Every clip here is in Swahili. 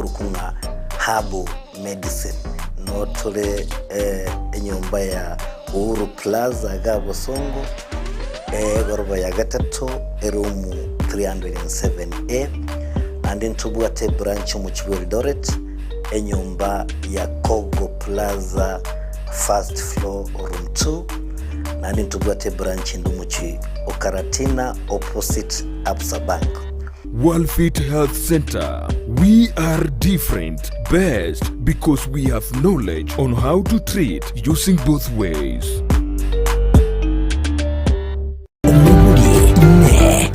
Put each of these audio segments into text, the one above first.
kurukunga herbal medicine notole enyumba ya Uhuru Plaza Gabosongo gorba ya gatatu room 307A and ntubwate branch mu Kigo Eldoret enyumba ya Kogo Plaza first floor room 2 and ntubwate branch ndumuchi Okaratina opposite Absa Bank. Worldfit Health Center. We are different, best because we have knowledge on how to treat using both ways.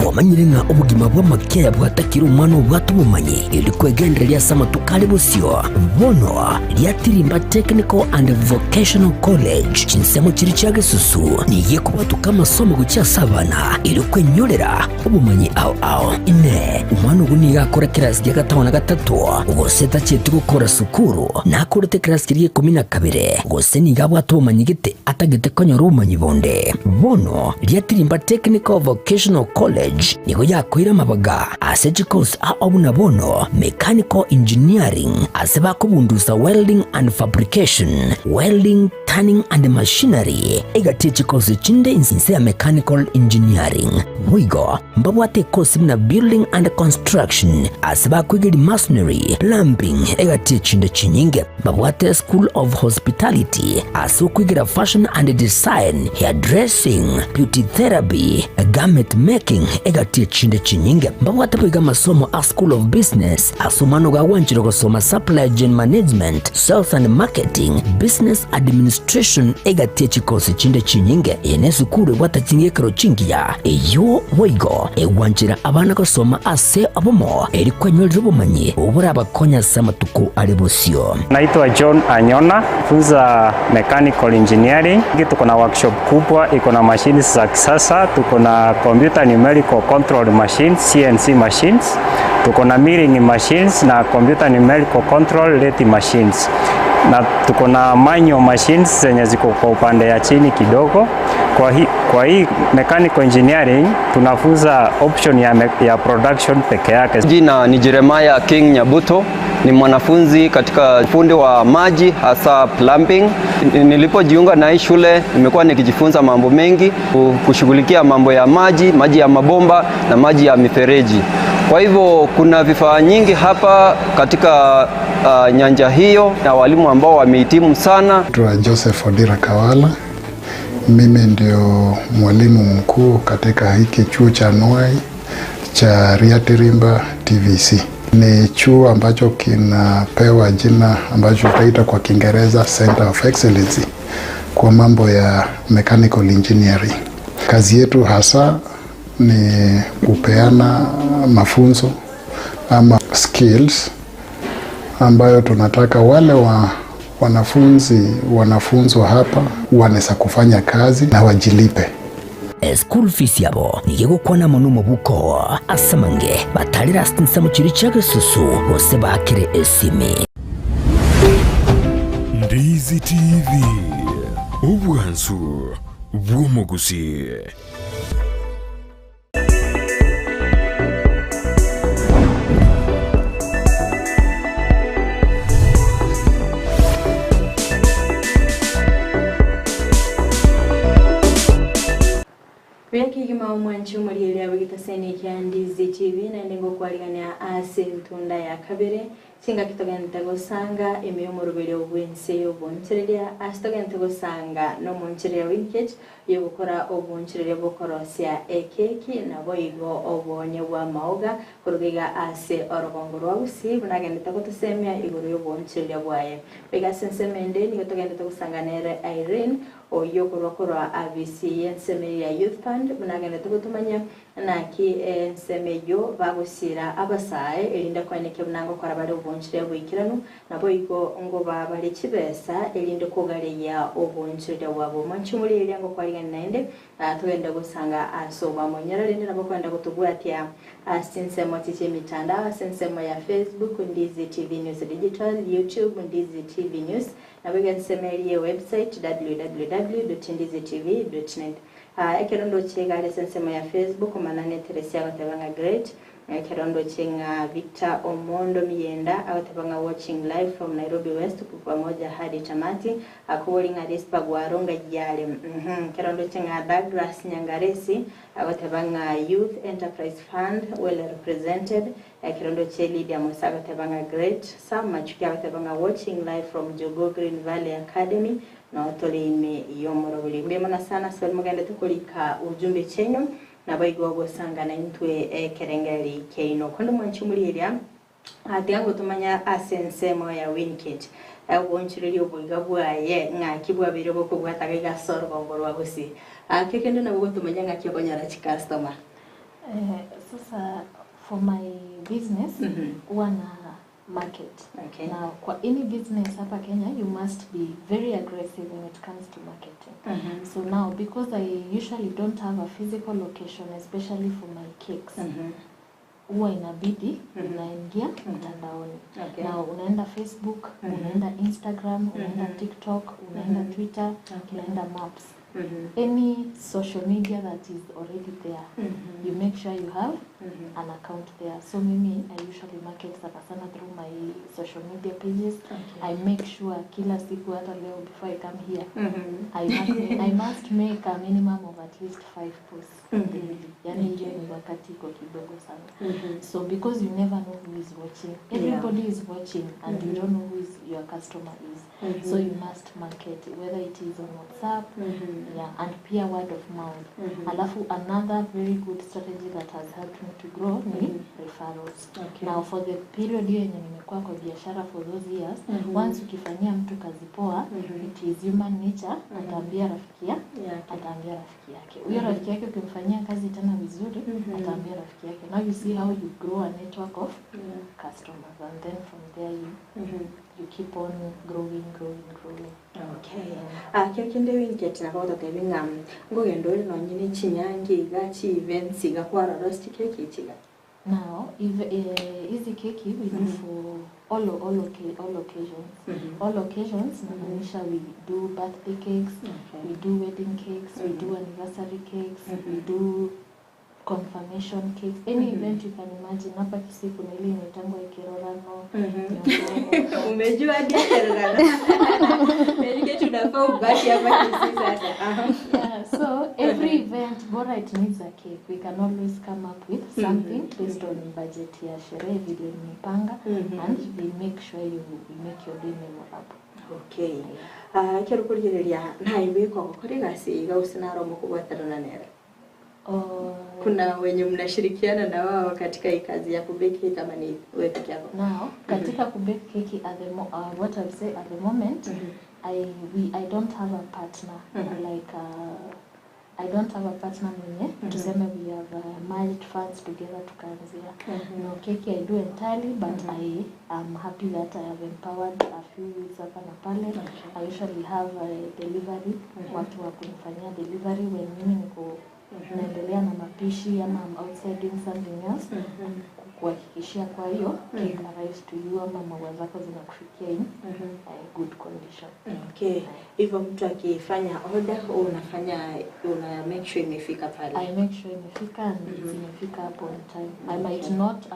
Wamanyirina obugima bw'amakere bwatakira umwana bwatubumanyi ili kwegenderera sama tukali busyo bono lyatirimba Technical and Vocational College chinsemo kiri cyage susu niye kuba tukamasomo gucyasabana ili kwenyolera obumanyi ao ine umwana uguni yakora class ya gatatu na gatatu ugoseta cyetu gukora sukuru nakorete class kiri 12 ugose ni gabo atubumanyi gite atagite konyora ubumanyi bonde bono lyatirimba Technical Vocational College nigo yakwira mabaga aseje course abuna bono mechanical engineering aseba kubunduza welding and fabrication, welding, turning and machinery egatiche course chinde insinse ya mechanical engineering wigo mbabwate course na building and construction aseba kwigiri masonry, plumbing egatiche chinde chinyinge mbabwate school of hospitality asu kwigira fashion and design, hairdressing, beauty therapy, garment making egatiche chinde chinyinge mbabwate kwiga masomo a school of business asumano gawanjiro gosoma supply chain management, sales and marketing, business administration egatiche course chinde chinyinge yenesu kure watachingekero chingiya eyo wigo ewanjira abana gosoma ase abomo eri kwenyolera ubumanyi ubura abakonya samatuku alibusyo. Naitwa John Anyona, funza mechanical engineering. Tuko na workshop kubwa, iko na machines za kisasa, tuko na computer numerical control machines, CNC machines, tuko na milling machines na computer numerical control lathe machines. Na tuko na manual machines zenye ziko kwa upande ya chini kidogo. Kwa hii mechanical engineering tunafunza option ya production peke yake. Jina ni Jeremiah King Nyabuto, ni mwanafunzi katika fundi wa maji hasa plumbing. Nilipojiunga na hii shule nimekuwa nikijifunza mambo mengi kushughulikia mambo ya maji ya mabomba na maji ya mifereji. Kwa hivyo kuna vifaa nyingi hapa katika nyanja hiyo na walimu ambao wamehitimu sana. Joseph Odira Kawala, mimi ndio mwalimu mkuu katika hiki chuo cha Nwai cha Riatirimba TVC. Ni chuo ambacho kinapewa jina ambacho tutaita kwa Kiingereza Center of Excellence kwa mambo ya mechanical engineering. Kazi yetu hasa ni kupeana mafunzo ama skills ambayo tunataka wale wanafunzwa hapa wanaweza kufanya kazi na wajilipe. School fees yabo nigego kwana monumo buko asamange batalira stinsa mu kiri cyage susu bose bakire esime. Ndizi TV ubwanzu bw'umuguzi. Kigima omwanchi omuliyeri abagitase kya Ndizi TV nandengo kwaliganya ase ntunda ya kabere singa kitogenda gosanga emiyomorobere obwense obonchereria astogenda gosanga no monchereria winkage yo gukora obonchereria bokorosya ekeki nabo igo obonye bwa maoga kurugiga ase orogongo rwausi bunagenda gotosemya igoro yo bonchereria bwaye bega sensemende ni gotogenda gosanga nere Irene oyo korwa abisi enseme ya youth fund bunagenda tugutumanya naki ensemeyo bagusira abasaye elinda kwaneke bunango kora bari obonchire bwikirano nabo igo ngo babali kibesa elinde kugaleya obonchire wabo manchumuri elyango kwaliga nende tugenda gusanga asoba monyera linde nabo kwenda kutubwatia asinsemo tiche mitandao asinsemo ya Facebook Ndizi TV News Digital, YouTube Ndizi TV News na bigenseme website www.ndizitv.net. Ekerondo chega lesensema ya Facebook manane Teresia Gatebanga Great Kirondo chinga Victor Omondo Mienda awatebanga watching live from Nairobi West pamoja hadi tamati akuolinga dispa gwaronga jale. Kirondo chinga Douglas Nyangaresi awatebanga Youth Enterprise Fund well represented. Kirondo cheli dia Musaga tebanga great. Sam Machuki awatebanga watching live from Jogo Green Valley Academy na otole ime yomorobili. Mbemana sana swali muganda tukolika ujumbe chenyo na baigo sanga na intwe kerengeri keino kondo mwanchumuliria atiango tumanya asensemo ya Winkit ubonchiriri obuiga bwaye ngakibwa birebo ko bwataga gasoro bongorwa gusi akekendo na bwo tumanya ngakibonyara chi customer sasa for my business wana market. Okay. Now, for any business hapa Kenya, you must be very aggressive when it comes to marketing. So now, because I usually don't have a physical location, especially for my cakes, huwa inabidi unaingia mtandaoni. Okay. Now, unaenda Facebook, unaenda Instagram, unaenda TikTok, unaenda Twitter, unaenda Maps. Any social media that is already there, you make sure you have an account there. So mimi, I usually market sana through my social media pages. I make sure kila siku hata leo before I come here, I must make a minimum of at least 5 posts daily. Yani hiyo ni wakati iko kidogo sana. So because you never know who is watching, everybody is watching and you don't know who is your customer is. So you must market whether it is on WhatsApp, and pia word of mouth. Alafu another very good strategy that has helped me to grow ni referrals. Now for the period hiyo yenye nimekuwa kwa biashara for those years, once ukifanyia mtu kazi poa, it is human nature, ataambia rafiki yake. Huyo rafiki yake ukimfanyia kazi tena vizuri, ataambia rafiki yake. Now you see how you grow a network of customers, and then from there you keep on growing. Okay. Kekende Winkit na kwa tatelinga ngogendo no nyine chinyangi gachi events gakwara roast cake chiga. Now, if easy cake we do for all occasions. All occasions, we do birthday cakes, we do wedding cakes, we do anniversary cakes, we do confirmation cakes, any event you can imagine. Hapa Kisiku na ile inaitangwa Ikirorano. Umejua dia Ikirorano. Nilike tunafaa ubaki hapa Kisiku sasa. Yeah, so every event bora it needs a cake. We can always come up with something based on budget ya sherehe vile nimepanga, and we make sure we make your day memorable. Okay. Kero kuligereria na ibe kwa kore gasi gausina mu kubwatarana nera. Kuna wenye mnashirikiana na wao katika hii kazi ya kubeki kama ni wewe peke yako? Now, katika kubeki keki what I say at the moment, I don't have a partner. I don't have a partner mwenye tuseme we have merged funds together tukaanzia. No, keki I do entirely, but I am happy that I have empowered a few weeks hapa na pale. I usually have a delivery, watu wa kunifanyia delivery when mimi niko naendelea na mapishi ama I'm outside doing something else, kuhakikishia kwa hiyo cake arrives to you ama maua zako zinakufikia in good condition. Okay. Hivyo mtu akifanya order una make sure imefika pale. I make sure imefika and imefika hapo on time. I might not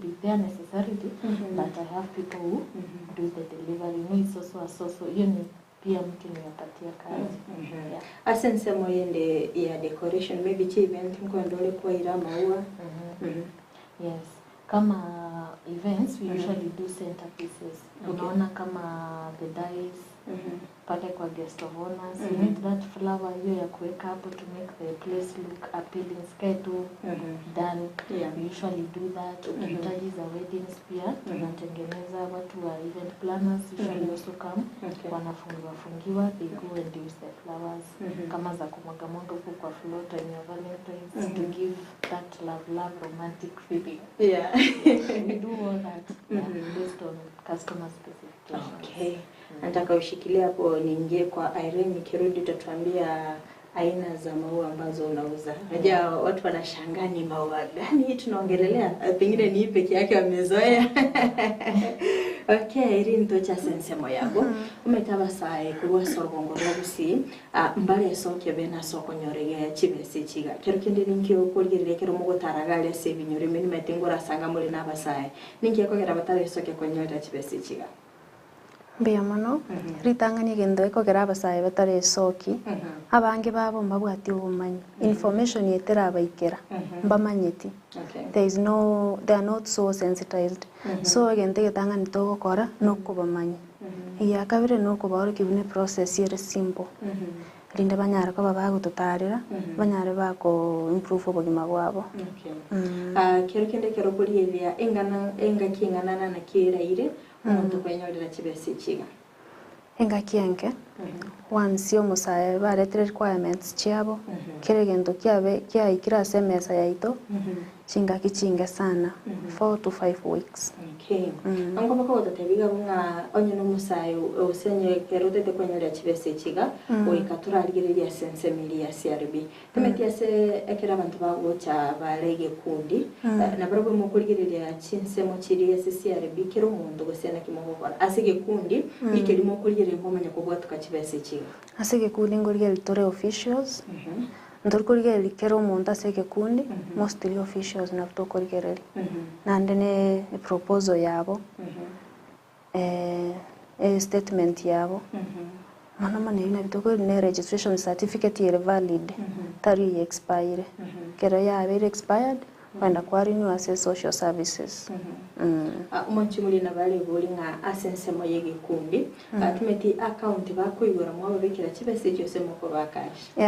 be there necessarily, but I have people who do the delivery. You know, it's also a source. Hiyo ni pia mtu nimepatia kazi. Asense moyende ya decoration, maybe chi event mko ndole kwa ira maua. Yes. Kama events, we usually do centerpieces. Unaona kama the dice, pale kwa guest of honors, you need that flower hiyo ya kuweka hapo to make the place look appealing, sky to done. We usually do that. Ukihitaji za weddings pia tunatengeneza. Watu wa event planners usually also come, wanafungiwa, they go and use the flowers kama za kumwaga huko kwa floor time ya Valentine's to give that love romantic feeling. We do all that based on customer specifications. Okay. Nataka ushikilia hapo niingie kwa Irene, nikirudi tutatuambia aina za maua ambazo unauza. Unajua watu wanashangaa ni maua gani tunaongelelea, pengine ni peke yake wamezoea. Okay, rinto cha sensemo yabo. Umetaba sai kuwa sorgongo robusi. Mbale soke bena soko nyorege chibese chiga. Kero kende ninki okolgire kero mugo taragale se binyore meni metengora sanga muri nabasai. Ninki akogera batale soke konyora chibese chiga. Mbia mono ritangani gendo ekogera abasai batare soki abange babo mbabwati ubumanyi information yetera abaikera mbamanyeti they are not so sensitized so agente getangani to gukora no kubamanyi iya kabire no kubaro kibune process yere simple rinde banyara ko babagututarira banyare bako improve obugima bwabo kero kende kero buriyeria enga kingana na kiraire umuntu kwenyorera chibese chiga enga kienke once omusaye baretere requirements chiabo kere gendo kiabe ikira semesa yaito chinga kichinga sana 4 to 5 weeks. Okay. Ango bako tatebiga bunga onye no musaye osenye kero tete kwenyorera chibese chiga oikatura aligereria sensemili ya CRB temetia se ekera abantu bagocha barege kundi na barabo mukurigereria chinsemo chiri ya CRB kero mundu gosena kimogokora asige kundi ikerimo kurigereria mbomanya kugwatuka chibese chiga asige kundi ngorigeri tore officials ndorigeri kero mundu asige kundi mostly officials na kutokorigeri nandene proposal yabo statement yabo manoma ne bitoko ne registration certificate yere valid tari expire kero ya very expired kwenda kwa renew as social services umanchi muri na bale bolinga asensemo yege kundi tumeti account bako igora mwa bikira chibese cyose moko bakaje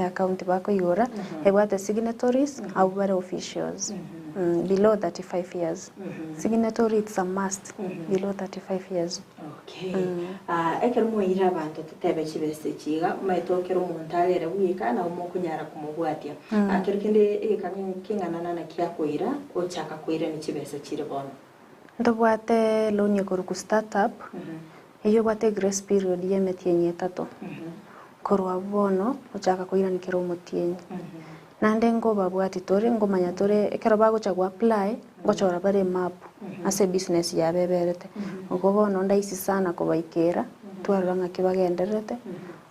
account bako igora ebwate signatories au bare officials below 35 years signatory it's a must below 35 years. Okay. Ekero muira abantu tutebe chibese chiga maitokero muntalere wika na umukunyara kumubwatia akero kende ekanyo kingana na kyakoira ochaka koira ni chibese chire bono ndobwate loan yekoro ku startup iyo bwate grace period yemetienye 3 korwa bono ochaka koira ni kero mutienye nande ngo babwati tore ngo manya tore ekero bagocha ku apply ngochora bare map ase business ya beberete ugo bono ndaisi sana kubaikera twaranga kibagenderete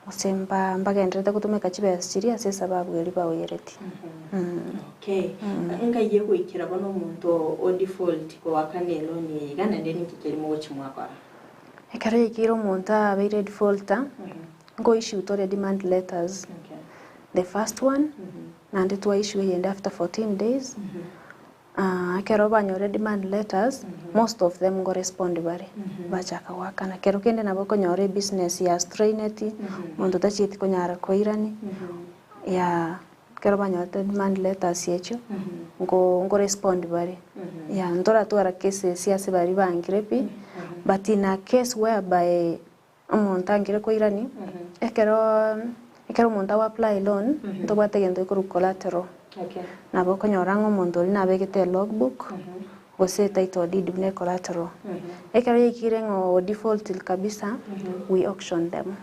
osemba mbagenderete kutumeka chibese chiri ase sababu eri bawereti. Okay. Ngaye kuikira bono muntu o default ko wakanelo ni gana ndeni kikeri mu chimwakora ekero ikiro muntu abeire defaulter ngo issue tore demand letters. The first one and to issue and after 14 days kero banyore demand letters most of them go respond bare bachaka wakana kero kende nabo konyore business ya strainety muntu tachiti konyara koirani ya kero banyore demand letters yecho ngo respond bare ya ndora twara cases ya sebari bangirepi but in a case whereby umuntu angire koirani ekero umuntu wa apply loan ndobwate gendo ko collateral nabo konyorango umuntu uri nabegete logbook gose title deed ne collateral ekero yikire ngo default kabisa we auction them.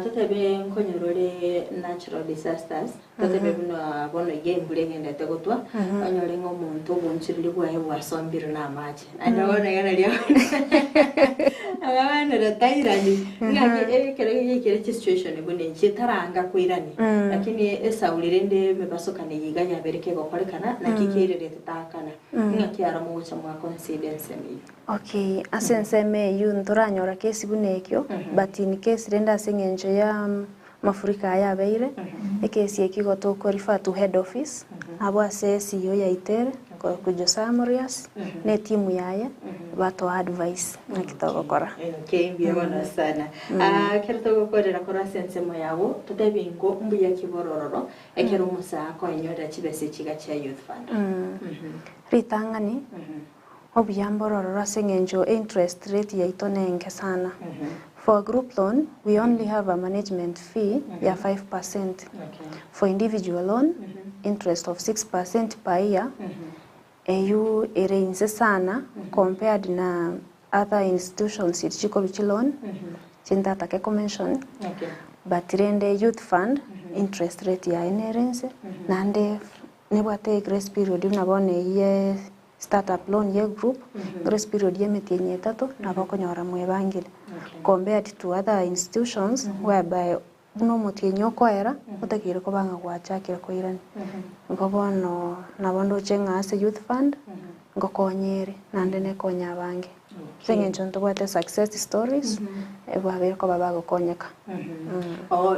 Tutebe nkonyorore natural disasters tutebe bono game bulengenda tegotwa anyore ngo muntu bunchirili bwaye bwasombiro na maji andabona yana lya abana ratairani ngaki ekero yikire situation bune chitaranga kwirani lakini esaulirende mebasokane yiganya bereke gokorekana na kikirere tutakana ngaki ara mucha mwa confidence mi. Okay, asenseme yunduranyora kesi bunekyo but in case renda singenje ya mafurika ya beire ekesi ekigoto ko refer to head office abo asesi yo ya itere ko Josaya Morias ne timu yaye bato advice na kitogokora. Okay, mbiyona sana kerto gokorera kora sensemo yawo tutebingo mbuya kiborororo ekero musa ko enyoda chibese chiga cha youth fund ritangani obuyambororo asengenjo interest rate yaito nenge sana. For a group loan, we only have a management fee ya 5%. For individual loan, interest of 6% per year. EU erinze sana compared na other institutions ichiko loan. Chinda take mention. But rende youth fund interest rate ya erinze nande nebwate grace period unabone ye startup loan ye group grace period ye metienye 3 na bakonyora mwebangile compared to other institutions whereby no mutienyo koera utakire ko banga gwachakira ko irani ngobono nabondo chenga as youth fund ngokonyere nande ne konya bange senge nchonto kwate success stories eba bero ko baba gokonyeka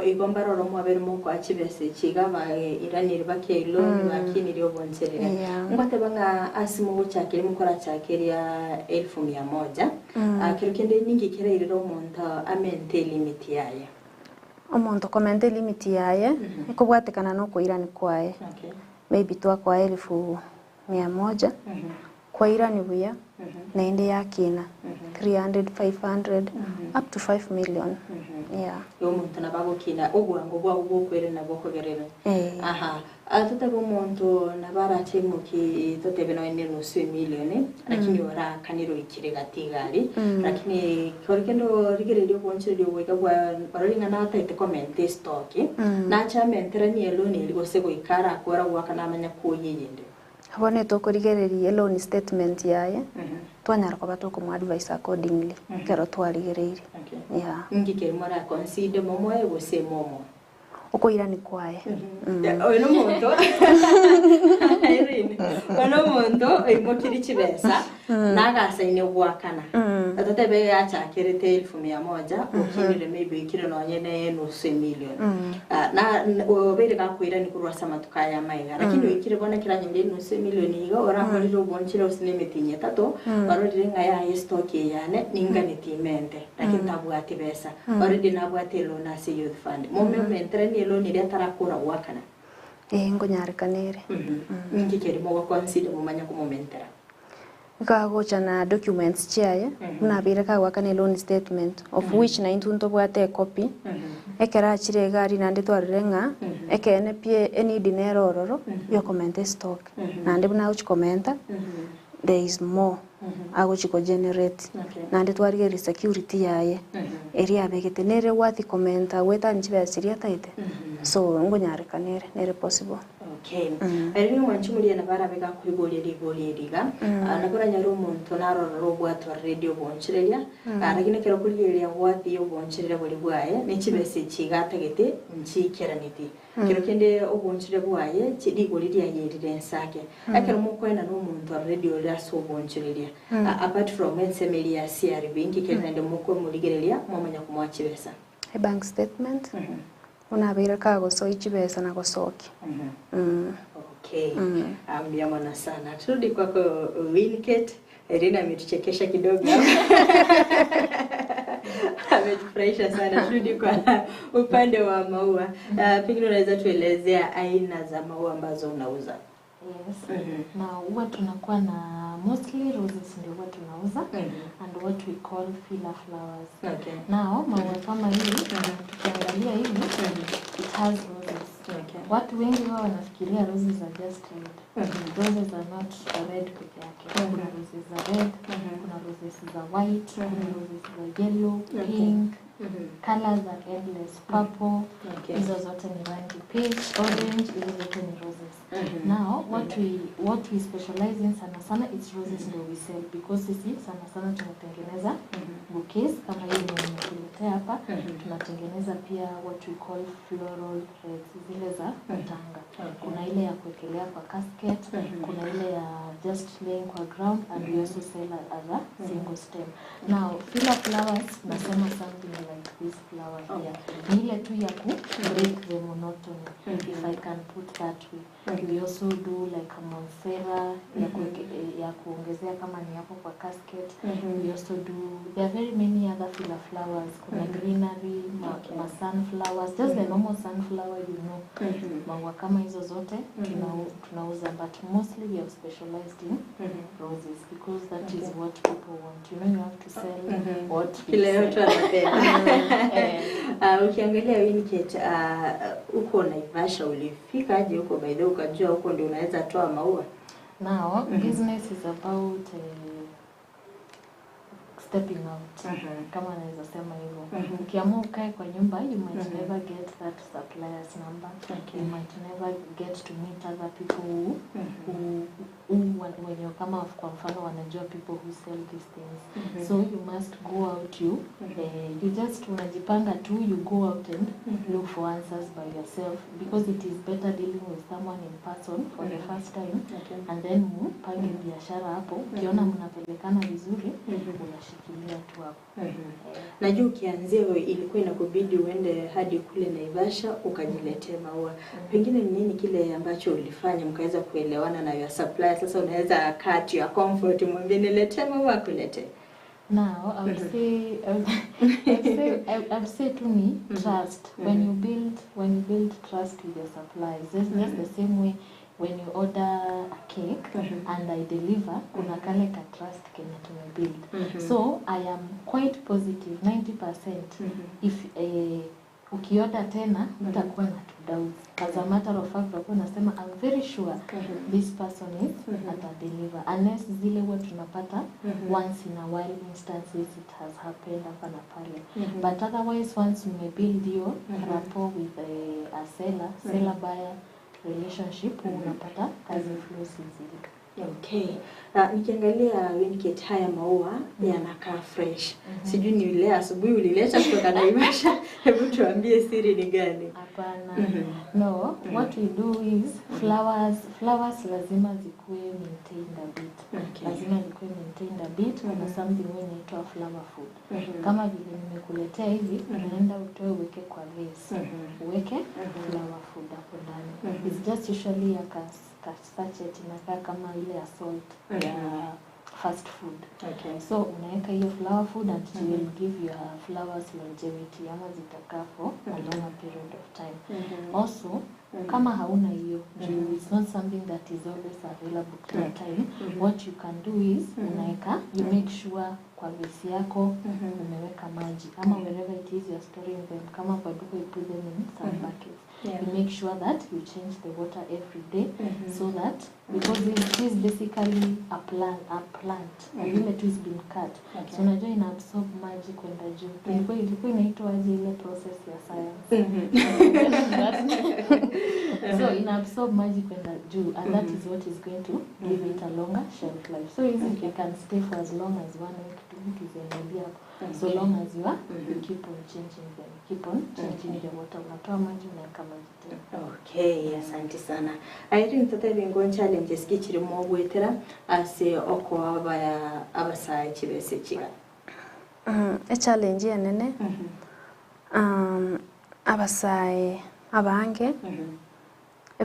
igombaro romo abere mo kwa chibese chiga ba irani ribake loan bakini ryo bonserera ngwate banga asimo guchakire mukora chakiria 1100 kirukende ningi kirero monta amente limit yaye omonto komente limit yaye ikobwatekana no koirani kwae maybe twa kwa 1100 kwa irani buya na inde yakina 300 500 up to 5 million yo muntu nabago kina ogwango bwa ubokwere naboko gerera aha atuta bomuntu nabara chemuki totebe no ene no 1 million lakini ora kaniro ikire gatigari lakini korikendo rigerero bonche ryo wega bwa baroringa na tate comment stock na chamentera ni eloni ligose go ikara akora gwaka namanya ko yeyende abone to kurigererie loan statement yaye twanyara ko batoko mu advice accordingly kero twarigereire ngikere mara consider momo ego se momo okoirani kwae ono muntu Irene ono muntu imotiri chibesa nagasaine gwakana atatebe yachakirete 1100 ukirire maybe ikire no nyene no 1 million na obere gakwira ni kurwa samatuka ya maiga lakini ikire bona kiranye no 1 million iga ora holiro bonchire usinemetinye 3 barorire ngaya stock yane ninganitimente lakini tabwati besa already nabwati loan as youth fund momentre ni loan ile tarakura wakana ngonyarikanire ngikere mo consider mumanya ko momentera gagocha na documents chiaye unabire ka wakane loan statement of which na intunto bwate copy ekera chire gari nande twarirenga ekene pie any dinero ororo yo comment stock nande buna uchi commenta there is more agochiko generate nande twarige security yaye area begetenere wathi commenta weta njibe siria taite so ngonyarikanire nere possible Eri wanchumulia na bara bega kurigoli riga nakora nyaro muntu naroro bwatwa radio bonchireria aragine kero kurigeria wathi yo bonchirira buri bwaye nechibese chigategete nchikeraniti kero kende obonchire bwaye chidigoli ria yerire nsake akero mukwena no muntu radio ria so bonchireria apart from ensemelia CRB ngikende mukwe muligereria momanya kumwachibesa bank statement unabira kago so ichibesa na gosoki ambiamana sana turudi kwako Winket Irina ametuchekesha kidogo ametufurahisha sana turudi kwa upande wa maua pengine unaweza tuelezea aina za maua ambazo unauza Yes. Na huwa tunakuwa na mostly roses ndio huwa tunauza and what we call filler flowers. Now maua kama hii tukiangalia hivi it has roses. Watu wengi wao wanafikiria roses are just red. Roses are not red peke yake. Kuna roses za red, kuna roses za white, kuna roses za yellow, pink. Colors are endless, purple, hizo zote ni rangi, peach, orange, hizo zote ni roses. Now, what we specialize in sana it's roses ndio we sell because sisi sana tunatengeneza bouquets kama hii nimekuletea hapa. Tunatengeneza pia what we call floral threads, zile za tanga. Kuna ile ya kuwekelea kwa casket, kuna ile ya just laying kwa ground and we also sell as a single stem. Now, filler flowers nasema something like this flower here. Ni ile tu ya ku break the monotony, if I can put that way. We also do like a monstera ya kuongezea kama ni hapo kwa casket. We also do, there are very many other filler flowers. Kuna greenery, ma sunflowers, just the normal sunflower, you know. Maua kama hizo zote tunauza, but mostly we have specialized in roses because that is what people want. You know, you have to sell what kile yote anapenda. Ukiangalia Winket uko Naivasha ulifika aje huko by the way ukajua huko ndio unaweza toa maua? Now business is about stepping out. Kama naweza sema hivyo. Ukiamua ukae kwa nyumba, you might never get that supplier's number. You might never get to meet other people who when you kama kwa mfano wanajua people who sell these things. So you must go out, you just unajipanga tu, you go out and look for answers by yourself, because it is better dealing with someone in person for the first time, and then mpange biashara hapo, ukiona mnapelekana vizuri, unashikilia tu hapo. Najua ukianzia ilikuwa inakubidi uende hadi kule Naivasha ukajiletea maua. Pengine ni nini kile ambacho ulifanya mkaweza kuelewana na your supplier? Sasa unaweza cut your comfort, mwambie niletee maua kulete. Now, I would say to me, trust. When you build trust with your suppliers, it's just the same way when you order a cake and I deliver, kuna kale ka trust kenye tumebuild. So I am quite positive, 90%. If ukioda tena, utakuwa na two doubts. As a matter of fact, utakuwa nasema, I'm very sure this person is atadeliver. Unless zile huwa tunapata once in a while instances it has happened hapa na pale. But otherwise, once you may build your rapport with a seller buyer relationship, unapata kazi flows easily. Okay. Nikiangalia Winket haya maua yanakaa fresh. Sijui ni ile asubuhi ulileta kutoka Naivasha. Hebu tuambie siri ni gani? Hapana. No, what we do is flowers lazima zikuwe maintained a bit. Lazima zikuwe maintained a bit. Kuna something inaitwa flower food. Kama vile nimekuletea hivi, unaenda utoe uweke kwa vase. Uweke flower food hapo ndani. It's just usually a sachet inakaa kama ile ya salt ya fast food. So unaweka hiyo flower food and it will give your flowers longevity, ama zitakaa for a longer period of time. Also, kama hauna hiyo, it's not something that is always available all the time. What you can do is unaweka, you make sure kwa vesi yako umeweka maji, ama wherever it is you're storing them, kama kwa duka you put them in some buckets. You make sure that you change the water every day, so that, because it is basically a plant, ile tu is been cut. So unajua ina absorb maji kwenda juu. Ilikuwa inaitwa aje ile process ya science. So ina absorb maji kwenda juu, and that is what is going to give it a longer shelf life. So it can stay for as long as 1 week, 2 weeks, so long as you keep on changing them, keep on changing the water. Unatoa maji unaweka maji tena. Okay, asante sana. Irene, tatabe ngo challenges kikirimo gwetera ase oko abasaya kibese kiga. A challenge yanene. Abasaya abange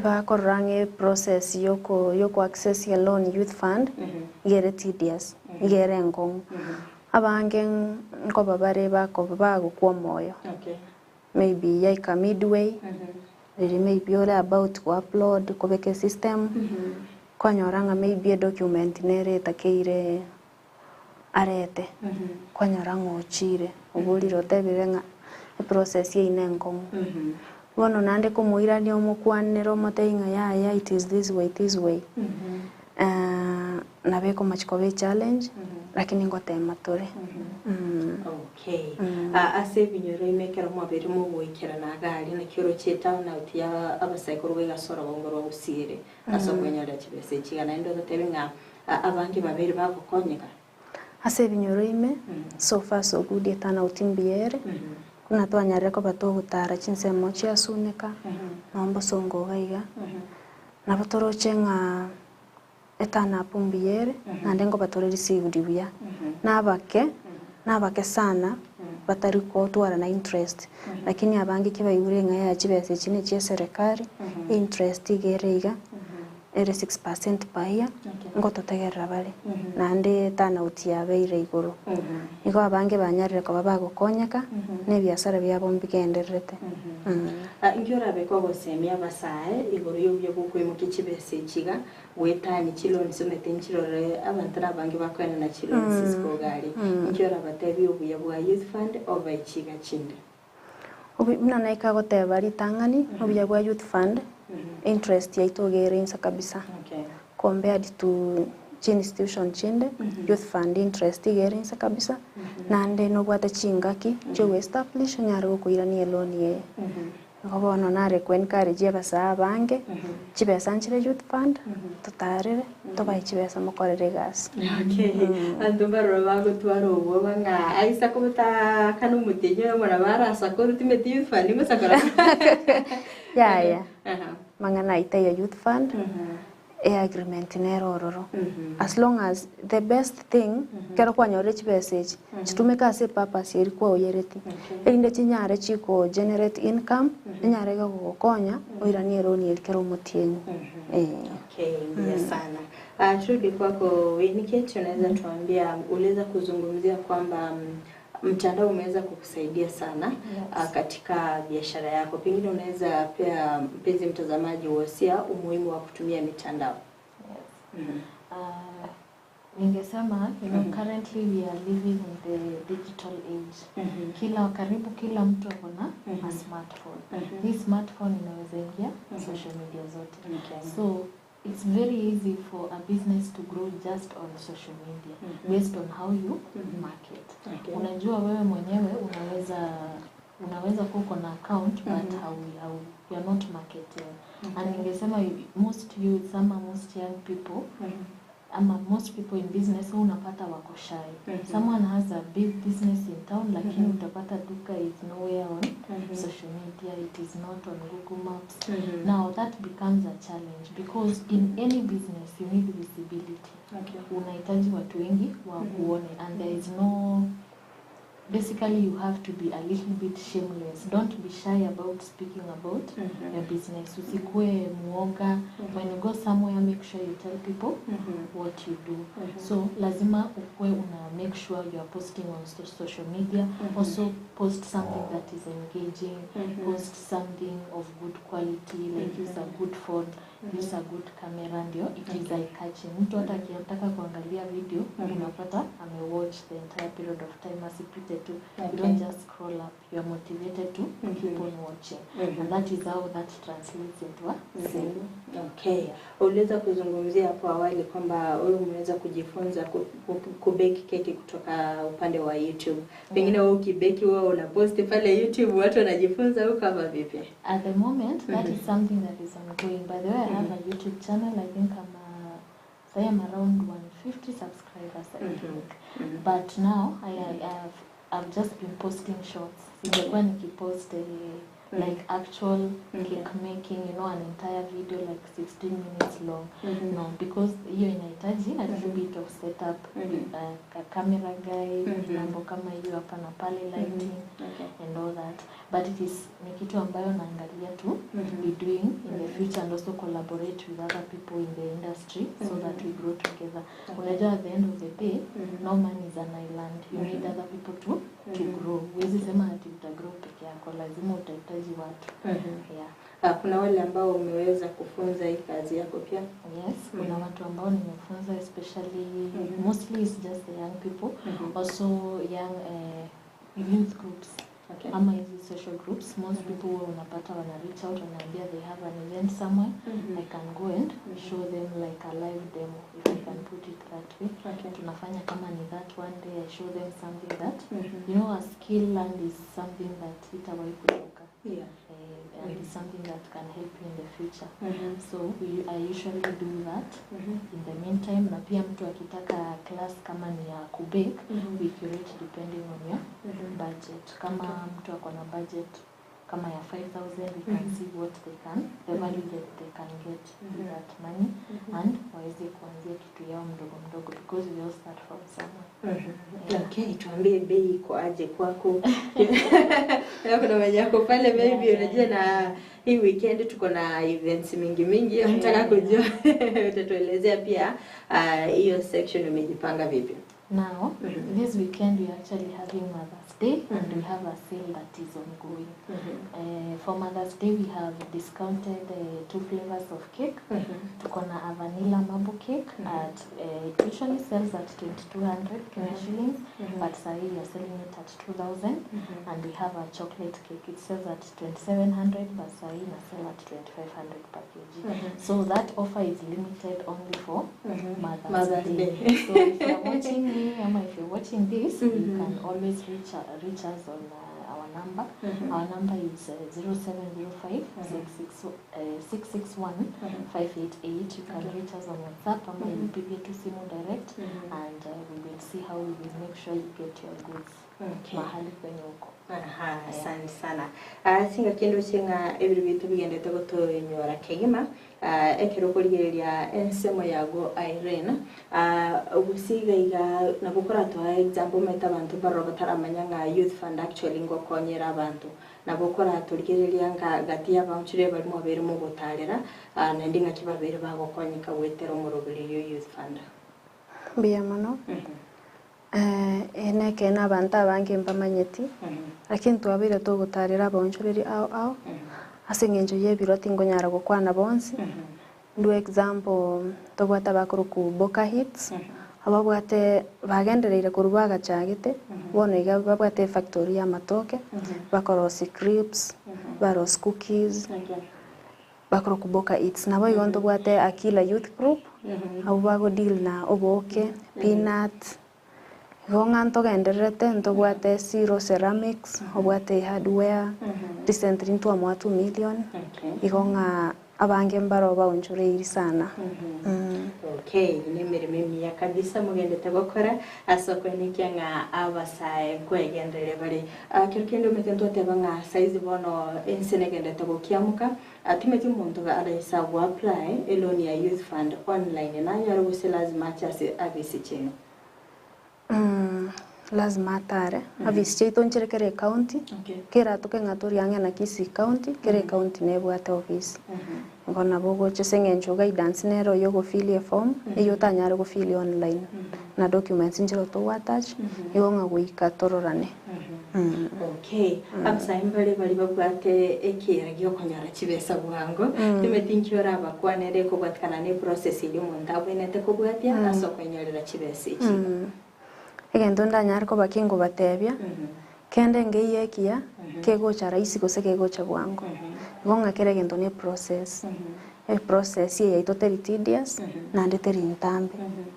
bakorange process yoko access ya loan youth fund gere tedious gere ngong. Abange ngo babare bako bagukwa moyo. Maybe yaika midway. Maybe all about to upload kubeke system. Kwanyoranga maybe a document nere takeire arete. Kwanyoranga ochire ubuliro tebirenga process ye inengo. Wono nande kumuira ni omukwanero moteinga ya it is this way. Na beko machikobe challenge lakini ngote matore. Okay. Ase binyoro imekera mu abiri mu gwikera na gari na kiro cheta na utia abasaikoro begasora bongoro usire aso kwenyara kibese kigana ndo tebenga abangi babiri bagukonyeka. Ase binyoro ime so far so good etana utimbiere. Kuna twanyare ko batogutara chinsemo chia suneka nombo songo gaiga. Na batoro chenga etana pumbiere na ndengo batore received bia. Nabake sana batari ko twara na interest, lakini abangi kiba yurenga ya chibese chine che serikali interest igereiga ere 6% per year ngo totegerera bale nande tana utia beire iguru iko abange banyarire ko babagukonyeka ne biasara byabo mbigenderete. Ngiora beko gosemia basae iguru yobyo gukwimuka kibese kiga wetani kiloni somete nchirore abantara abange bakwena na kiloni sisiko gari ngiora batebi obuya bwa youth fund over ikiga chinde obi mnana ikagoteba ritangani obuya bwa youth fund interest yaitogere insa kabisa compared to chi institution chinde youth fund interest igerinsa kabisa nande no bwata chingaki cho establish nyare gukuirania loan ye ngobono nare kwen kare je basa bange chibesa nchire youth fund tutarire tobai chibesa mokorere gas andumaro bago twaro bo banga aisa kumta kanu mutenyo mwana bara sakoro timeti youth fund musakara ya mangana ita ya youth fund agreement nerororo as long as the best thing kero kwanyore chibesage chitumeka se purpose yeri kwa oyereti inde chinyare chiko generate income nyare ga gukonya oiranie roni kero mutienyu okay sana shudi kwako Winnie, unaweza tuambia uliweza kuzungumzia kwamba mtandao umeweza kukusaidia sana katika biashara yako. Pengine unaweza pia mpenzi mtazamaji wosia umuhimu wa kutumia mitandao. Ningesema currently we are living in the digital age. Kila mtu akona a smartphone. Hii smartphone inaweza ingia social media zote. So it's very easy for a business to grow just on social media based on how you market. Unajua wewe mwenyewe unaweza kuwa na account but how you are not marketing. And ningesema most young people most people in business unapata wako shy. Someone has a big business in town lakini utapata duka is nowhere on social media, it is not on Google Maps. Now that becomes a challenge because in any business you need visibility. Unahitaji watu wengi wakuone and there is no, basically you have to be a little bit shameless. Don't be shy about speaking about your business. Usikue muoga. When you go somewhere, make sure you tell people what you do. So lazima ukue una make sure you are posting on social media. Also post something that is engaging. Post something of good quality, like use a good phone, use a good camera, ndio it is eye-catching. Mtu hata akitaka kuangalia video unapata watch the entire period of time asipite tu. You don't just scroll up, you are motivated to keep on watching. And that is how that translates into a sale. Okay. Uliweza kuzungumzia hapo awali kwamba wewe umeweza kujifunza kubake keki kutoka upande wa YouTube. Pengine wewe ukibeki wewe una post pale YouTube watu wanajifunza huko kama vipi? At the moment that is something that is ongoing. By the way, I have a YouTube channel. I think I am around 150 subscribers, I think. But now I've just been posting shorts. Singekuwa nikipost like actual cake making, an entire video like 16 minutes long. No, because hiyo inahitaji a little bit of setup, a camera guy, mambo kama hiyo hapa na pale, lighting and all that. But it is ni kitu ambayo naangalia to be doing in the future and also collaborate with other people in the industry so that we grow together. Unajua at the end of the day, no man is an island. You need other people to grow. Huwezi sema ati utagrow peke yako, lazima utahitaji watu. Kuna wale ambao umeweza kufunza hii kazi yako pia? Yes, kuna watu ambao nimefunza, especially mostly it's just the young people, also young youth groups. Ama hizi social groups, most people unapata wana reach out and idea they have an event somewhere. I can go and show them like a live demo, if I can put it that way. Tunafanya kama ni that one day I show them something that a skill learned is something that itawahi kutoka. And it's something that can help you in the future. So I usually do that in the meantime. Na pia mtu akitaka class kama ni ya kubake, we curate depending on your budget. Kama mtu ako na budget kama ya 5,000, we can see what the value that they can get with that money, and waweze kuanzia kitu yao mdogo because we all start from somewhere. Okay, tuambie bei iko aje kwako? Kuna manyako pale maybe unajua na hii weekend tuko na events mingi nataka kujua utatuelezea pia hiyo section umejipanga vipi? Now, this weekend we are actually having Mother's Day and we have a sale that is ongoing. For Mother's Day we have discounted 2 flavors of cake. Tuko na a vanilla marble cake at it usually sells at 2,200 Kenya shillings, but sahi we are selling it at 2,000. And we have a chocolate cake. It sells at 2,700, but sahi na sell at 2,500 per kg. So that offer is limited only for Mother's Day. So if you are watching me, if you're watching this, you can always reach us on our number. Our number is 0705 661 588. You can reach us on WhatsApp or maybe to Simu direct, and we will see how we will make sure you get your goods mahali kwenye uko. Asante sana. Singa kindu singa ebiri bitu bigendete gutunyora kegima ekirokorigeria ensemo yago Irene ubusigaiga na gukora twa example meta abantu baro bataramanya nga youth fund actually ngo konyera abantu na gukora turigereria nga gati y'abanchire bari mu bere mu gutarera na ndinga kibabere bagokonyika wetero mu rubiri youth fund biya mano ene kena abantu abange mbamanyeti lakini twabire tugutarira abanchuriri ao asengenjo yebiro tingonyara gukwana bonsi ndo example tobwata bakuru ku Boca Hits ababwate bagendereire kurubaga chagite bonega babwate factory ya matoke bakorosi crepes baros cookies bakoro ku Boca Hits nabo igondo bwate Akila Youth Group abo bago deal na oboke peanut Gonganto genderete ntobwate Zero Ceramics obwate hardware recently into amwa 2 million igonga abange mbaro baunjure iri sana. Okay, ni mirimo ya kabisa mugendete gukora asoko nikyanga abasaye kwegendere bari kirukendo metento tebanga size bono ensenegendete gokiamuka atimeti muntu ga araisa go apply eloni ya youth fund online na yaro lazima chase abisi chino. Lazima atare avisi itonjere kere county kera toke ngatori yange na Kisii county kere county nebo ate office ngona bogo chesengenjo guidance nero yo go fill a form iyo tanyare go fill online na documents njero to attach iyo nga guika tororane. Okay, amsa imbere bari babwate ekira gyo konyara kibesa buhango timeti ora bakwanere ko batkana ne process iri mu ndabo inete ko bwatia asoko nyorera kibesa iki. Egento ndanyar ko bakingo batebya kende ngeyekia kegocha raisi gose kegocha bwango gonga kere gento ne process process ye itoteri tedious na ndeteri ntambe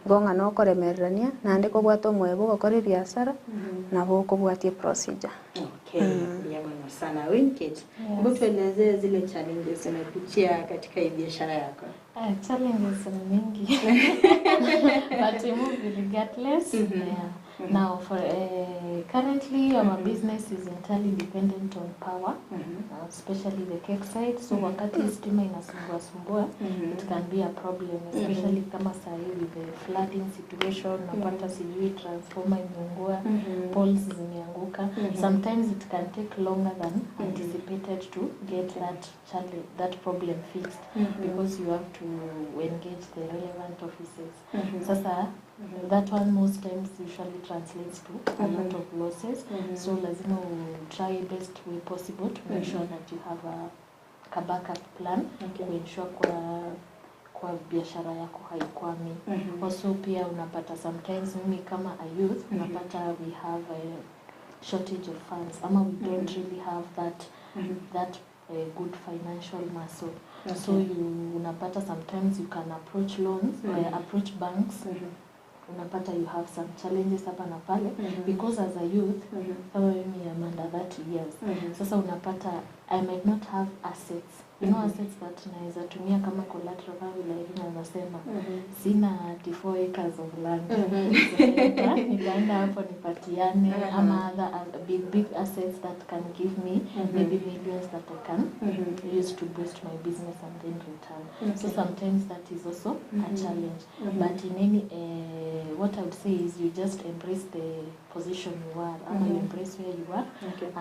gonga no koremerania na ndeko bwato mwebo gokore biashara na boko bwatie procedure. Okay, yamana sana winkage. Mbutueleze zile challenges unapitia katika biashara yako. Challenges ni mingi. But we move regardless. Now, for currently our business is entirely dependent on power, especially the cake side. So wakati stima inasumbua, it can be a problem, especially kama sahi with the flooding situation, napata sijui transformer imeungua, poles zimeanguka. Sometimes it can take longer than anticipated to get that problem fixed because you have to engage the relevant offices. Sasa that one most times usually translates to a lot of losses. So lazima try best way possible to make sure that you have a backup plan to ensure kwa biashara yako haikwami. Also pia unapata sometimes mimi kama a youth unapata we have a shortage of funds ama we don't really have that good financial muscle. So unapata sometimes you can approach loans or approach banks. Unapata you have some challenges hapa na pale because as a youth kama mimi am under 30 years sasa unapata I might not have assets, you know, assets that naweza tumia kama collateral vile hivi nasema sina 34 acres of land nikaenda hapo nipatiane ama other big assets that can give me maybe millions that I can use to boost my business and then return. So sometimes that is also a challenge, but in any what I would say is you just embrace the position you are, you embrace where you are,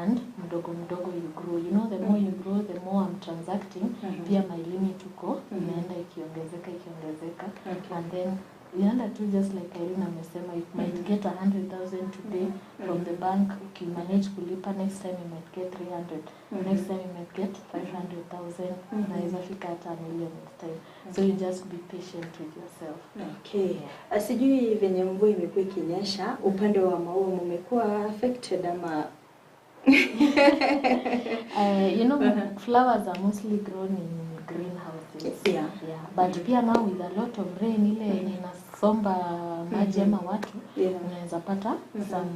and mdogo you grow. You know, the more you grow, the more I'm transacting, pia my limit uko, inaenda ikiongezeka, and then inaenda tu just like Irene amesema, you might get 100,000 today from the bank, ukimanage kulipa, next time you might get 300, next time you might get 500,000, naweza fika hata $1 million next time. So you just be patient with yourself. Okay. Sijui venye mvua imekuwa ikinyesha, upande wa maua mmekuwa affected ama you know, flowers are mostly grown in greenhouses. Yeah. But pia now with a lot of rain, ile yenye inasomba maji ama watu, unaweza pata some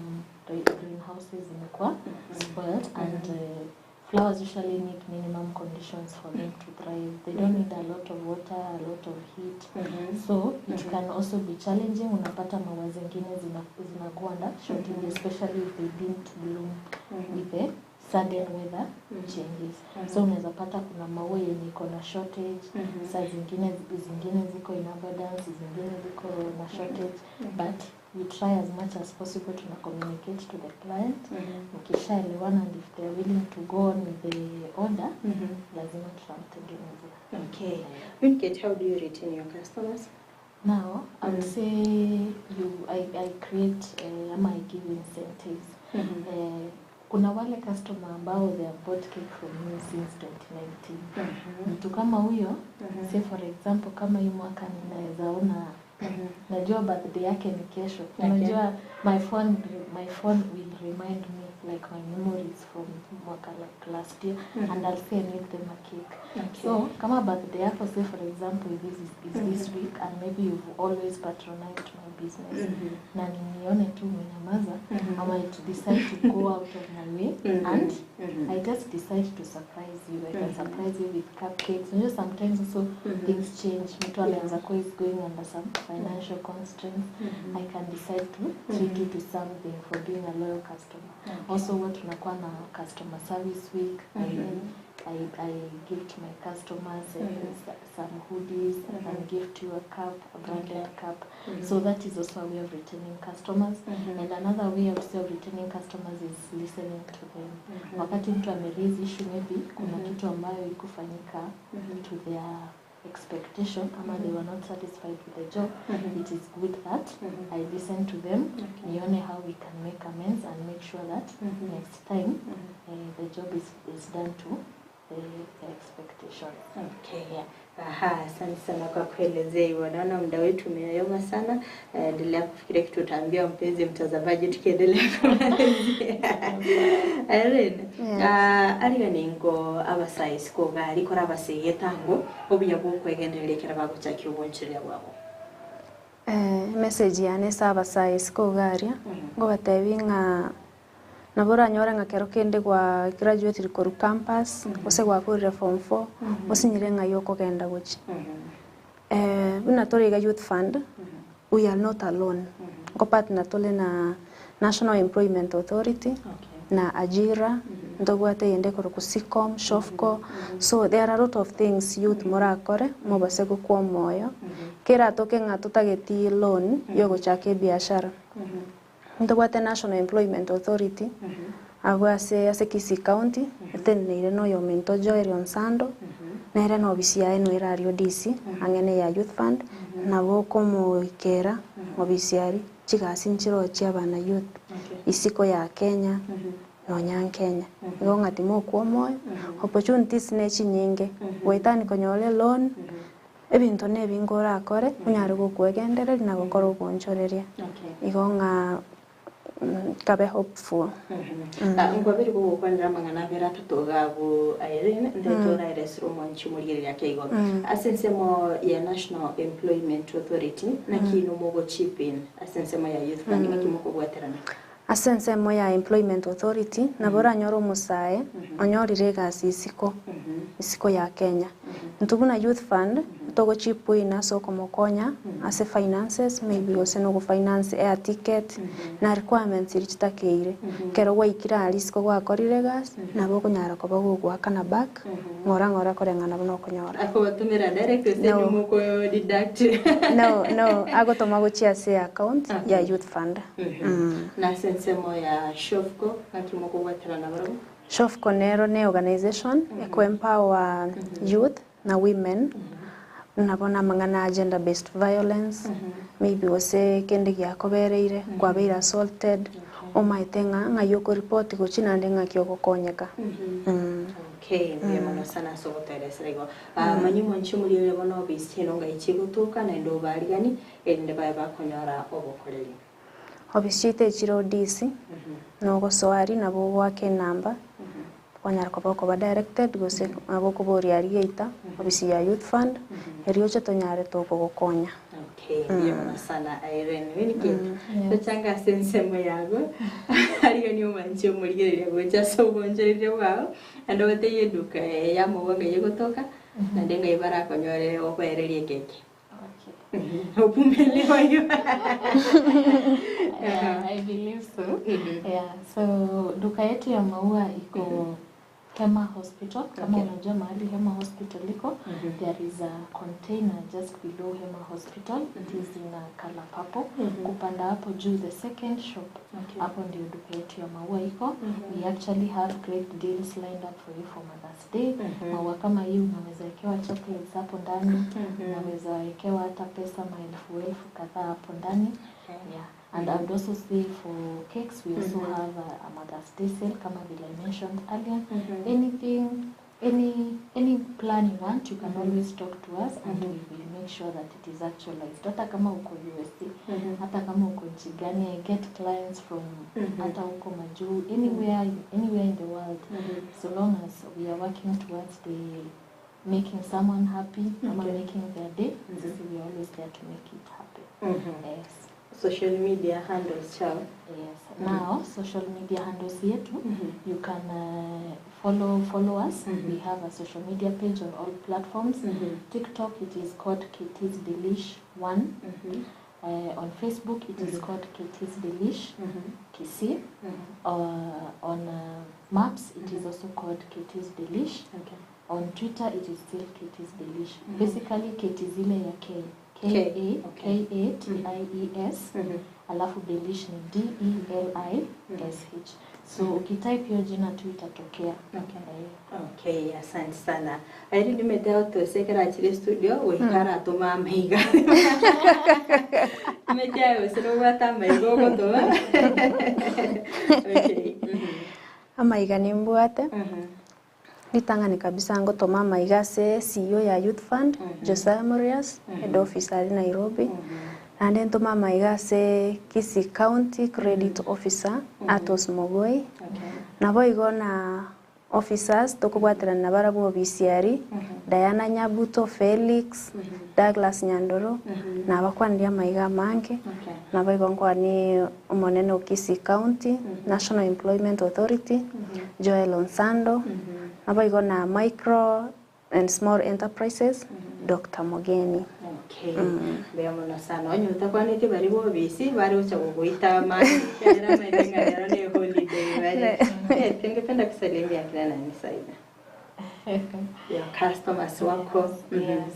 greenhouses zimekuwa spoiled, and flowers usually need minimum conditions for them to thrive. They don't need a lot of water, a lot of heat. So it can also be challenging. Unapata maua zingine zinakuwa under shortage, especially if they didn't bloom with the sudden weather changes. So unaweza pata kuna maua yenye iko na shortage, saa zingine ziko in abundance, zingine ziko na shortage, but we try as much as possible to communicate to the client. Ukishaelewana, and if they are willing to go on with the order, lazima tutamtengenezea. Okay. Winkate, how do you retain your customers? Now, I would say I create I give incentives. Kuna wale customer ambao they have bought cake from me since 2019. Mtu kama huyo, say for example, kama hii mwaka ninaweza ona najua birthday yake ni kesho. Unajua my phone will remind me like my memories from mwaka like last year, and I'll say make them a cake. So kama birthday yako, say for example this is this week, and maybe you've always patronized my business, na nione tu umenyamaza, I might decide to go out of my way and I just decide to surprise you. I can surprise you with cupcakes. You know, sometimes also things change. Mtu anaanza kuwa is going under some financial constraints. I can decide to treat you to something for being a loyal customer. Also, what tunakuwa na customer service week. I give to my customers some hoodies, and give to a cup, a branded cup. So that is also a way of retaining customers. And another way of retaining customers is listening to them. Wakati mtu ameraise issue, maybe kuna kitu ambayo ikufanyika to their expectation, ama they were not satisfied with the job, it is good that I listen to them, nione how we can make amends and make sure that next time the job is done to the expectation. Okay. Asante sana kwa kuelezea hivyo. Naona muda wetu umeyoma sana. Endelea kufikiria kitu utaambia mpenzi mtazamaji tukiendelea kumalizia. Irene, ariganingo abasais ko gari kora abaseye tango obuya bwo kwegenderekera baguchakira ubonchirya bwabo. Message yane abasais ko gari ngo batebinga nabora nyora ngakero kende kwa graduate rikoru campus ose kwa kuri form 4 osinyire ngayo ko genda guchi buna toriga youth fund, we are not alone. Ngo partner tole na National Employment Authority na Ajira ndogwate yende ko kusikom shofco. So there are a lot of things youth morakore mobase go kwa moyo kera toke ngatutageti loan yo gochake biashara. Ndogwate National Employment Authority agwase ase Kisii County etenere no yo mento Joel Onsando nere no bisia eno erario DC angene ya youth fund na boko mo ikera mo bisiari chigasinchiro chia bana youth isiko ya Kenya no nyang Kenya ngo ngati mo kwa moyo opportunities ne chinyinge wetani konyole loan ebintu ne bingora akore unyare gukwegendere na gukora ubonchoreria igonga kabe hopeful. Ngwabiri ko kwandira mangana bera tutogabu Irene ndetora iresiro monchi muri ya keigo. Asensemo ya National Employment Authority na kino mogo chipin asensemo ya youth fund ngakimoko gwaterana. Asensemo ya Employment Authority na bora nyoro musae onyorire gasi isiko ya Kenya. Ntuguna youth fund togo chipu ina soko mokonya ase finances, maybe ose no finance air ticket na requirements irichitakeire kero waikira alisiko gwakorire gas na boko nyara ko bagugwa kana back ngora korengana no konyora akobatumira direct ose no moko deduct no agotoma gochia se account ya youth fund. Na sensemo ya shofco ngakimoko gwaterana baro. Shofco nero ne organization eko empower youth na women nabona mang'ana gender based violence maybe ose kende gyakobereire kwabeire assaulted omaitenga ng'ayoko report gochina ndenga kyogokonyeka. Okay, mwana sana so teresrego. Manyi mwanchi muri bono bisino ngaichigutuka na ndo barigani ende bae bakonyora obokoreri. Obishite chiro DC no goswari nabo wake namba kwanyara ko ba directed gose abo ko bori arieta obisi ya youth fund eriyo cheto nyare to ko gokonya. Okay, mwana sana Irene winiki tuchanga sensemo yago ariyo ni mwanchi muri gerere gocha so gonjerere wao ando bateyeduka ya mubanga yegotoka na ndenga ibara konyore obererie keke. I believe so. Yeah, so duka yetu ya maua iko Hema Hospital. Kama unajua mahali Hema Hospital liko, there is a container just below Hema Hospital. It is in a color purple. Kupanda hapo juu the second shop. Hapo ndio duka yetu ya maua iko. We actually have great deals lined up for you for Mother's Day. Maua kama hii unaweza wekewa chocolates hapo ndani, unaweza wekewa hata pesa maelfu kadhaa hapo ndani. Yeah. And I would also say for cakes, we also have a Mother's Day sale, kama I mentioned earlier. Anything, any plan you want, you can always talk to us, and we will make sure that it is actualized. Hata kama uko USA, hata kama uko nchi gani, I get clients from hata uko majuu, anywhere in the world, so long as we are working towards making someone happy, making their day, we are always there to make it happen. Yes. Social media handles, child. Yes. Now, social media handles yetu, you can follow us. We have a social media page on all platforms. TikTok, it is called Katie's Delish 1. On Facebook, it is called Katie's Delish KC. On Maps, it is also called Katie's Delish. On Twitter, it is still Katie's Delish. Basically, Katie's ile ya K. K-A-T-I-E-S alafu Delish ni D-E-L-I-S-H. So ukitype hiyo jina tu itatokea. Okay, asante sana. Airi nimeteo tusekera chile studio wekara tuma maiga. Nimeteo sero wata maigo gotoa. Okay. Amaiga nimbuate. Nitangani kabisa ngotoma maigase CEO ya Youth Fund, Josiah Morias, Head Office ali Nairobi. And then toma maigase Kisii County Credit Officer, Atos Mogoi. Nabo igona officers tokubwatira na barabu BCR, Diana Nyabuto, Felix, Douglas Nyandoro, na bakwandia maiga mange. Nabo igongwa ni umonene Kisii County, National Employment Authority, Joel Onsando. Nabo igona Micro and Small Enterprises, Dr. Mogeni. Okay. Beamona sana. Onyo utakuwa bari bo bisi bari ucha kuita mali. Kera maitenga yaro ni holiday bari. Tungependa kusalimia kila nani saida. Your customers wako. Yes.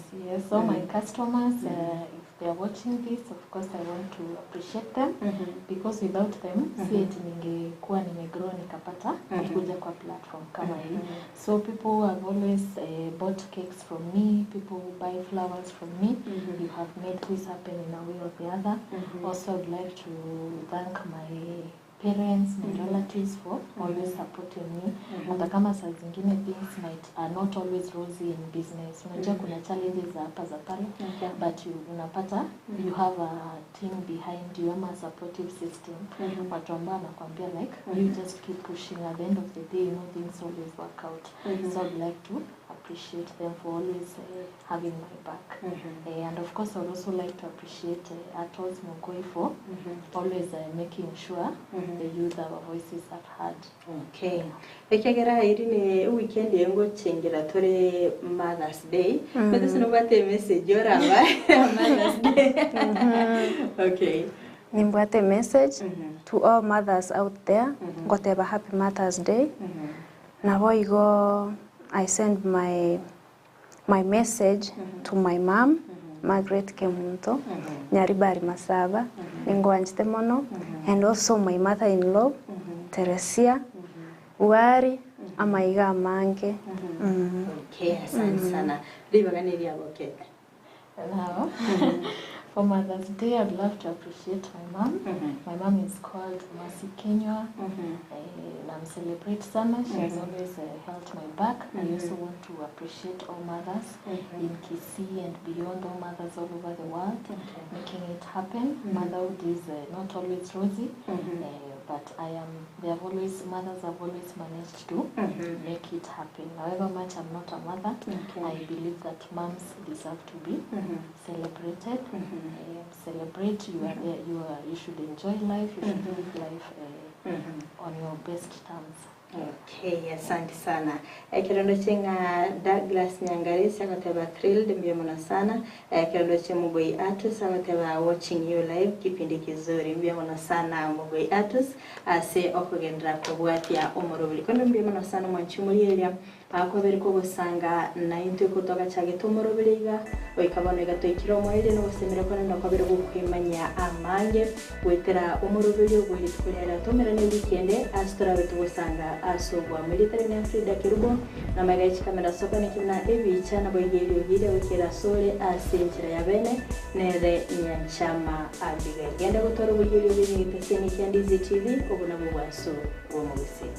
So my customers, if they are watching this, of course I want to appreciate them because without them, si eti ningekuwa nimegrow nikapata kuja kwa platform kama hii. So people who have always bought cakes from me, people who buy flowers from me, you have made this happen in a way or the other. Also, I'd like to thank my parents, my relatives for always supporting me. Hata kama saa zingine things are not always rosy in business. Unajua kuna challenges za hapa za pale, but unapata you have a team behind you, ama a supportive system. Watu ambao wanakuambia like you just keep pushing, at the end of the day, things always work out. So I'd like to appreciate them for always having my back. And of course, I'd also like to appreciate Atos Mogoi for always making sure the youth, our voices are heard. Okay. Ekegera iri ni weekend yengo chengera tore Mother's Day. But this no bate message yoraba Mother's Day. Okay. Nimbwate message to all mothers out there. Ngoteba happy Mother's Day. Nabo igo I send my message to my mom, Margaret Kemunto, Nyaribari Masaba, Ningwanjite Mono, and also my mother-in-law, Teresia, Uari, Amaiga Mange. Okay, asante sana. Liba gani lia bokeka? Now, for Mother's Day, I'd love to appreciate my mom. My mom is called Mercy Kenywa. And I'm celebrate sana. She has always held my back. I also want to appreciate all mothers in Kisii and beyond, all mothers all over the world, making it happen. Motherhood is not always rosy. But mothers have always managed to make it happen. However much I'm not a mother, I believe that moms deserve to be celebrated. Celebrate, you should enjoy life, you should live life on your best terms. Okay, asante sana. Kirondo chenga Douglas Nyangari sakateba thrilled mbio mona sana. Kirondo che Mugoi Atus sakateba watching you live kipindi kizuri mbio mona sana Mugoi Atus ase okugendra kubwati ya omorobili kondo mbio mona sana mwanchumuliya akobere ko gusanga na into kutoka chage tomorobiliga oikabano igatoikiro moire no gusemera ko na kwabere gukwimanya amange wetera omorobili ubwiri tukurera tomera ne weekend astora betu gusanga asogwa military na Frida Kirubo na magachi kamera soka ne kimna ebicha na boyeli video kera sole asenchira ya bene nere nyanchama abiga genda gutoro boyeli obini giteseni kandi ZTV obuna bwaso wo mugisi.